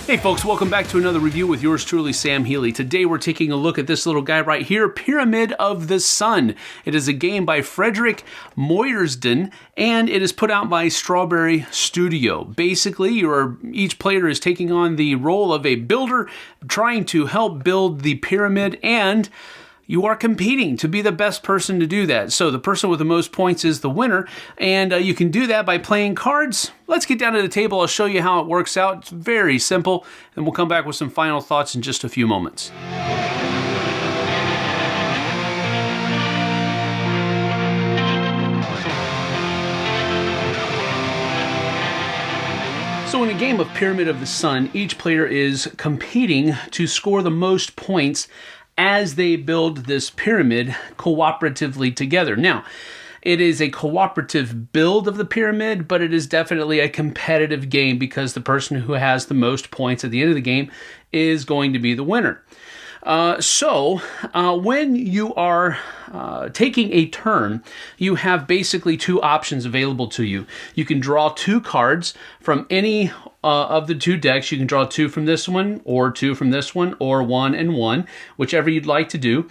Hey folks, welcome back to another review with yours truly, Sam Healey. Today we're taking a look at this little guy right here, Pyramid of the Sun. It is a game by Frederick Moyersden, and it is put out by Strawberry Studio. Basically, each player is taking on the role of a builder, trying to help build the pyramid, and you are competing to be the best person to do that. So the person with the most points is the winner, and you can do that by playing cards. Let's get down to the table. I'll show you how it works out. It's very simple, and we'll come back with some final thoughts in just a few moments. So in a game of Pyramid of the Sun, each player is competing to score the most points as they build this pyramid cooperatively together. Now, it is a cooperative build of the pyramid, but it is definitely a competitive game because the person who has the most points at the end of the game is going to be the winner. When you are taking a turn, you have basically two options available to you. You can draw two cards from any of the two decks. You can draw two from this one, or two from this one, or one and one, whichever you'd like to do.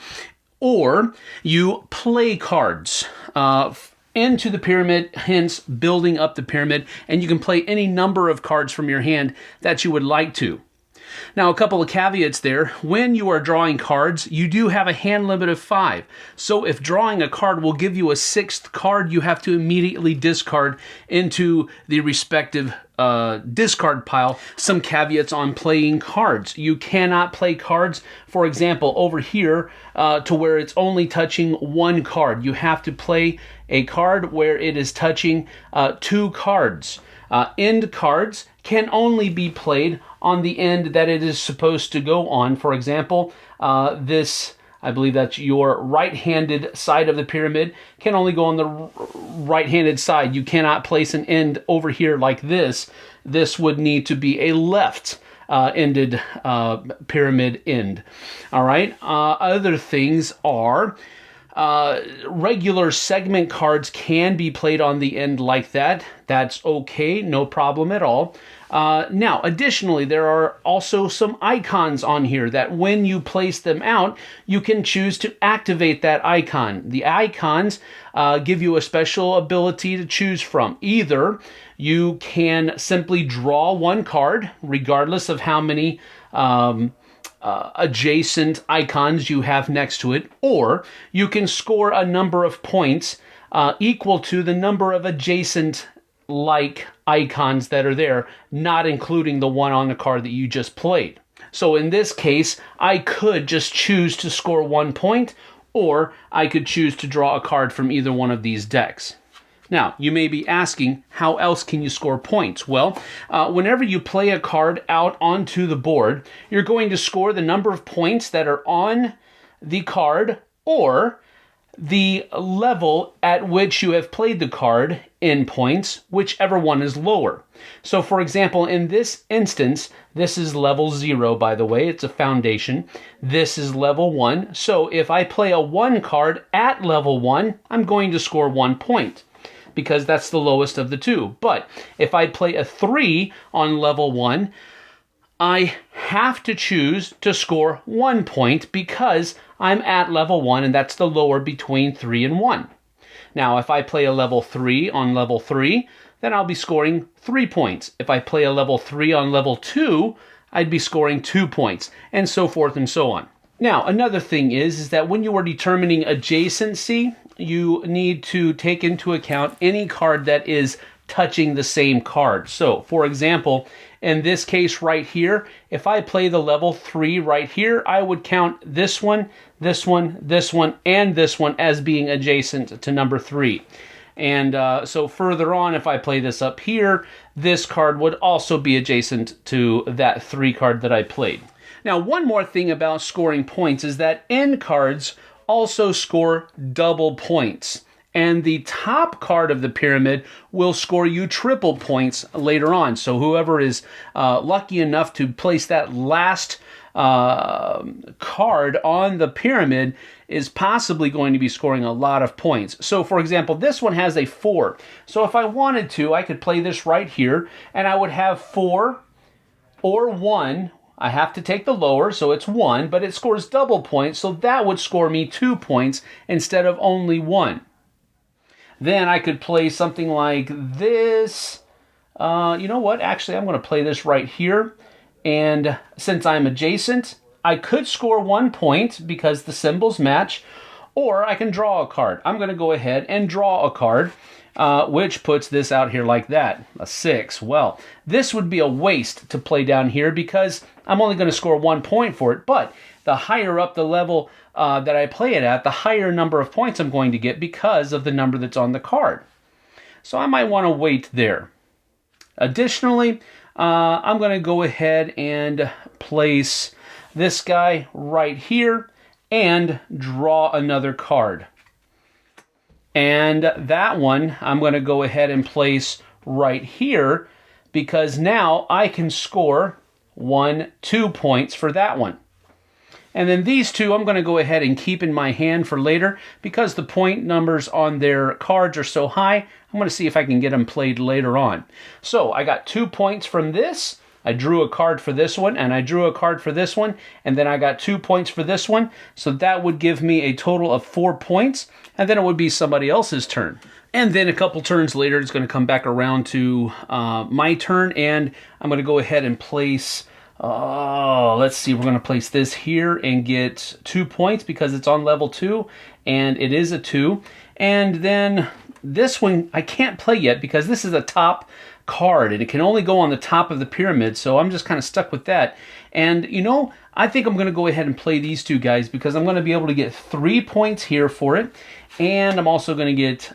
Or you play cards into the pyramid, hence building up the pyramid, and you can play any number of cards from your hand that you would like to. Now, a couple of caveats there. When you are drawing cards, you do have a hand limit of 5. So if drawing a card will give you a 6th card, you have to immediately discard into the respective discard pile. Some caveats on playing cards. You cannot play cards, for example, over here to where it's only touching one card. You have to play a card where it is touching two cards. End cards can only be played on the end that it is supposed to go on. For example, this, I believe that's your right-handed side of the pyramid, can only go on the right-handed side. You cannot place an end over here like this. This would need to be a left-ended pyramid end. All right. Other things are regular segment cards can be played on the end like that. That's okay, no problem at all. Now, additionally, there are also some icons on here that when you place them out, you can choose to activate that icon. The icons give you a special ability to choose from. Either you can simply draw one card, regardless of how many adjacent icons you have next to it, or you can score a number of points equal to the number of adjacent like icons that are there, not including the one on the card that you just played. So in this case, I could just choose to score 1 point, or I could choose to draw a card from either one of these decks. Now, you may be asking, how else can you score points? Well, whenever you play a card out onto the board, you're going to score the number of points that are on the card, or the level at which you have played the card in points, whichever one is lower. So, for example, in this instance, this is level 0, by the way. It's a foundation. This is level 1. So if I play a 1 card at level 1, I'm going to score 1 point, because that's the lowest of the two. But if I play a 3 on level 1, I have to choose to score 1 point because I'm at level 1, and that's the lower between 3 and 1. Now, if I play a level 3 on level 3, then I'll be scoring 3 points. If I play a level 3 on level 2, I'd be scoring 2 points, and so forth and so on. Now, another thing is that when you are determining adjacency, you need to take into account any card that is touching the same card. So, for example, in this case right here, if I play the level 3 right here, I would count this one, this one, this one, and this one as being adjacent to number 3. And so further on, if I play this up here, this card would also be adjacent to that 3 card that I played. Now, one more thing about scoring points is that end cards also score double points. And the top card of the pyramid will score you triple points later on. So whoever is lucky enough to place that last card on the pyramid is possibly going to be scoring a lot of points. So for example, this one has a 4. So if I wanted to, I could play this right here, and I would have 4 or 1. I have to take the lower, so it's 1, but it scores double points, so that would score me 2 points instead of only 1. Then I could play something like this. You know what? Actually, I'm going to play this right here. And since I'm adjacent, I could score 1 point because the symbols match. Or I can draw a card. I'm going to go ahead and draw a card, which puts this out here like that, a 6. Well, this would be a waste to play down here because I'm only going to score 1 point for it. But the higher up the level that I play it at, the higher number of points I'm going to get because of the number that's on the card. So I might want to wait there. Additionally, I'm going to go ahead and place this guy right here and draw another card. And that one I'm going to go ahead and place right here because now I can score 2 points for that one. And then these two I'm going to go ahead and keep in my hand for later because the point numbers on their cards are so high. I'm going to see if I can get them played later on. So I got 2 points from this. I drew a card for this one, and I drew a card for this one, and then I got 2 points for this one. So that would give me a total of 4 points, and then it would be somebody else's turn. And then a couple turns later, it's going to come back around to my turn, and I'm going to go ahead and place... let's see, we're going to place this here and get 2 points because it's on level 2, and it is a 2. And then this one I can't play yet because this is a top card and it can only go on the top of the pyramid, so I'm just kind of stuck with that. And you know, I think I'm going to go ahead and play these two guys because I'm going to be able to get 3 points here for it, and I'm also going to get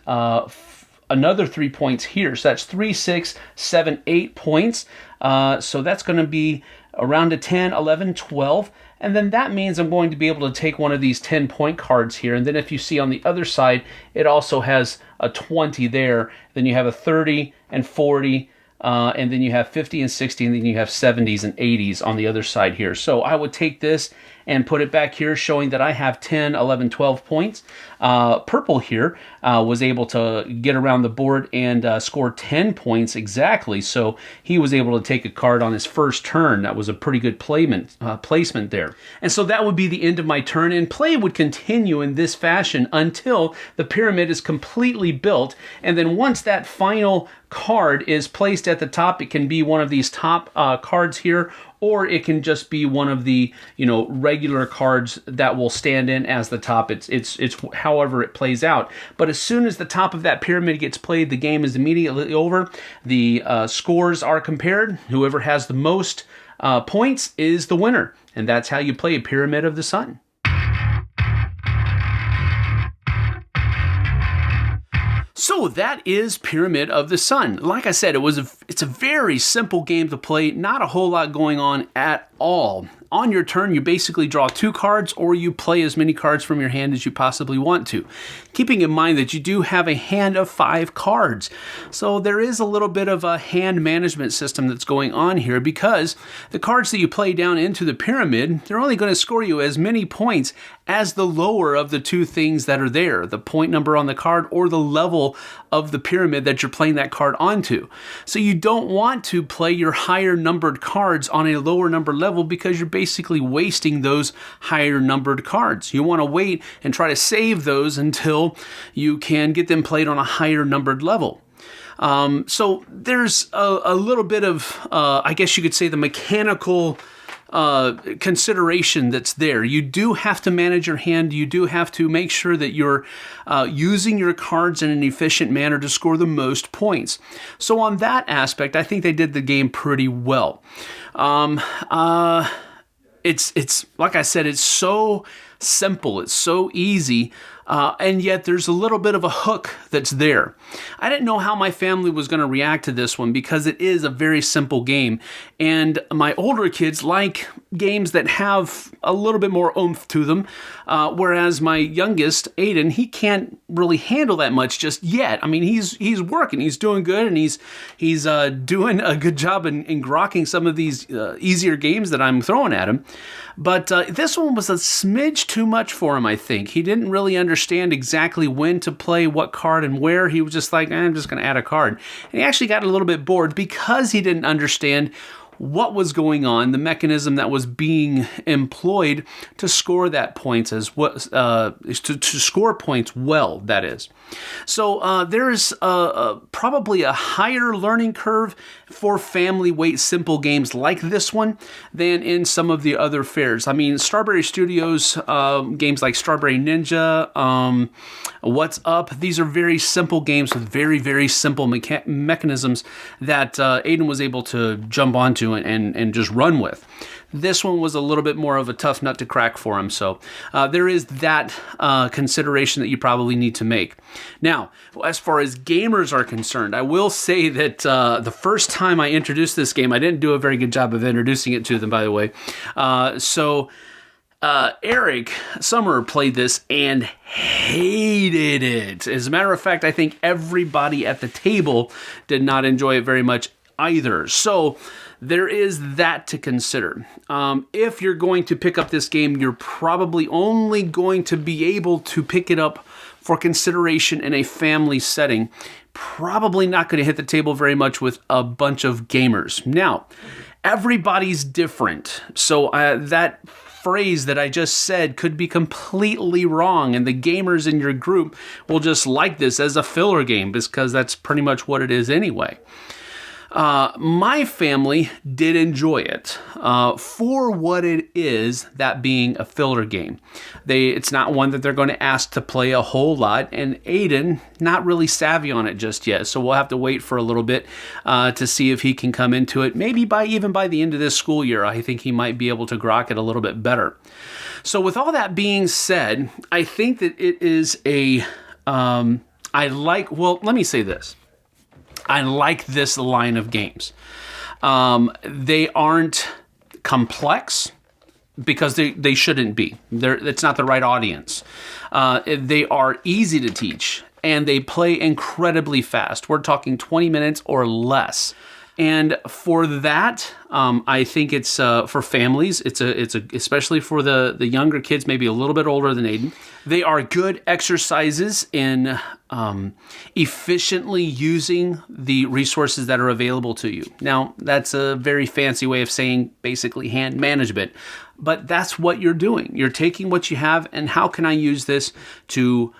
another 3 points here. So that's 3, 6, 7, 8 points. So that's going to be around a 10, 11, 12. And then that means I'm going to be able to take one of these 10-point cards here. And then if you see on the other side, it also has a 20 there. Then you have a 30 and 40, and then you have 50 and 60, and then you have 70s and 80s on the other side here. So I would take this and put it back here, showing that I have 10, 11, 12 points. Purple here was able to get around the board and score 10 points exactly. So he was able to take a card on his first turn. That was a pretty good placement there. And so that would be the end of my turn, and play would continue in this fashion until the pyramid is completely built. And then once that final card is placed at the top, it can be one of these top cards here, or it can just be one of the, you know, regular cards that will stand in as the top. It's however it plays out. But as soon as the top of that pyramid gets played, the game is immediately over. The scores are compared. Whoever has the most points is the winner. And that's how you play a Pyramid of the Sun. So that is Pyramid of the Sun. Like I said, it's a very simple game to play, not a whole lot going on at all. On your turn, you basically draw 2 cards, or you play as many cards from your hand as you possibly want to. Keeping in mind that you do have a hand of 5 cards. So there is a little bit of a hand management system that's going on here, because the cards that you play down into the pyramid, they're only going to score you as many points as the lower of the 2 things that are there, the point number on the card or the level of the pyramid that you're playing that card onto. So you don't want to play your higher numbered cards on a lower number level, because you're basically wasting those higher numbered cards. You want to wait and try to save those until you can get them played on a higher numbered level. So there's a little bit of, I guess you could say, the mechanical consideration that's there. You do have to manage your hand. You do have to make sure that you're using your cards in an efficient manner to score the most points. So on that aspect, I think they did the game pretty well. It's like I said, it's so simple, it's so easy, and yet there's a little bit of a hook that's there. I didn't know how my family was going to react to this one, because it is a very simple game, and my older kids like games that have a little bit more oomph to them, whereas my youngest, Aiden, he can't really handle that much just yet. I mean, he's working, he's doing good, and he's doing a good job in grokking some of these easier games that I'm throwing at him. But this one was a smidge too much for him, I think. He didn't really understand exactly when to play what card and where. He was just like, I'm just going to add a card. And he actually got a little bit bored because he didn't understand what was going on, the mechanism that was being employed to score that points as what to score points well, that is. So there's probably a higher learning curve for family weight simple games like this one than in some of the other fairs. I mean, Strawberry Studios games like Strawberry Ninja, What's Up, these are very simple games with very, very simple mechanisms that Aiden was able to jump onto and just run with. This one was a little bit more of a tough nut to crack for him, so there is that consideration that you probably need to make. Now, as far as gamers are concerned, I will say that the first time I introduced this game, I didn't do a very good job of introducing it to them, by the way. Eric Summer played this and hated it. As a matter of fact, I think everybody at the table did not enjoy it very much either. So there is that to consider. If you're going to pick up this game, you're probably only going to be able to pick it up for consideration in a family setting. Probably not going to hit the table very much with a bunch of gamers. Now, everybody's different. So that phrase that I just said could be completely wrong, and the gamers in your group will just like this as a filler game because that's pretty much what it is anyway. My family did enjoy it for what it is, that being a filler game. It's not one that they're going to ask to play a whole lot, and Aiden, not really savvy on it just yet, so we'll have to wait for a little bit to see if he can come into it. Maybe even by the end of this school year, I think he might be able to grok it a little bit better. So with all that being said, I think that it is let me say this. I like this line of games. They aren't complex because they shouldn't be. It's not the right audience. They are easy to teach and they play incredibly fast. We're talking 20 minutes or less. And for that, I think it's for families. It's especially for the younger kids, maybe a little bit older than Aiden. They are good exercises in efficiently using the resources that are available to you. Now, that's a very fancy way of saying basically hand management, but that's what you're doing. You're taking what you have and how can I use this to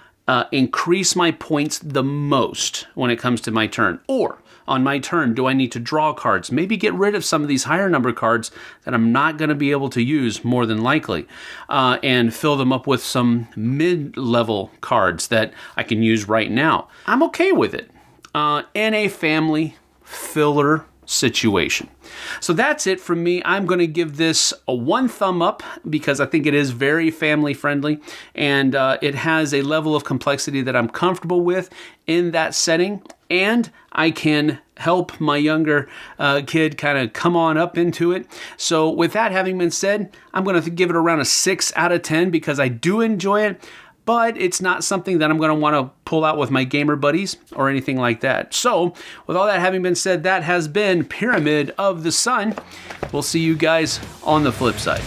increase my points the most when it comes to my turn? Or on my turn, do I need to draw cards? Maybe get rid of some of these higher number cards that I'm not going to be able to use more than likely, and fill them up with some mid-level cards that I can use right now. I'm okay with it in a family filler situation. So that's it from me. I'm going to give this a 1 thumb up because I think it is very family friendly and it has a level of complexity that I'm comfortable with in that setting, and I can help my younger kid kind of come on up into it. So with that having been said, I'm going to give it around a 6 out of 10 because I do enjoy it. But it's not something that I'm going to want to pull out with my gamer buddies or anything like that. So, with all that having been said, that has been Pyramid of the Sun. We'll see you guys on the flip side.